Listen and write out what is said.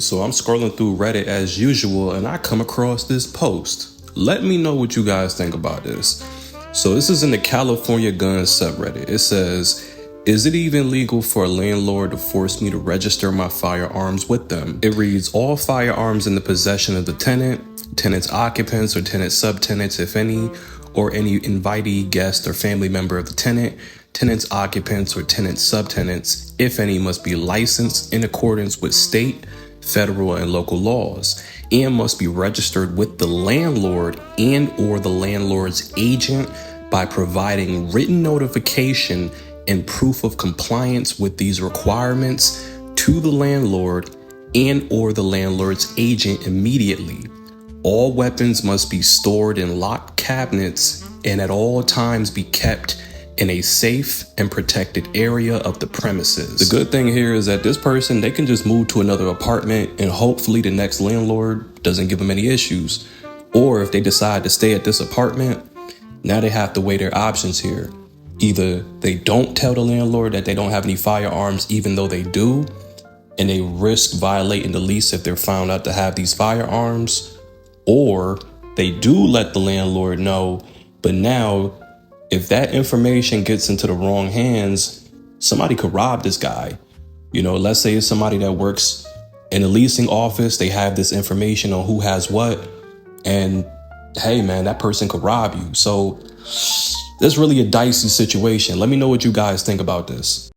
So I'm scrolling through Reddit as usual and I come across this post. Let me know what you guys think about this. So this is in the California Guns Subreddit. It says, is it even legal for a landlord to force me to register my firearms with them? It reads, all firearms in the possession of the tenant, tenant's occupants or tenant subtenants, if any, or any invitee, guest, or family member of the tenant, tenant's occupants or tenant subtenants, if any, must be licensed in accordance with state, federal, and local laws, and must be registered with the landlord and or the landlord's agent by providing written notification and proof of compliance with these requirements to the landlord and or the landlord's agent immediately. All weapons must be stored in locked cabinets and at all times be kept in a safe and protected area of the premises. The good thing here is that this person, they can just move to another apartment and hopefully the next landlord doesn't give them any issues. Or if they decide to stay at this apartment, now they have to weigh their options here. Either they don't tell the landlord that they don't have any firearms even though they do, and they risk violating the lease if they're found out to have these firearms, or they do let the landlord know, but now if that information gets into the wrong hands, somebody could rob this guy. You know, let's say it's somebody that works in a leasing office. They have this information on who has what. And hey, man, that person could rob you. So this is really a dicey situation. Let me know what you guys think about this.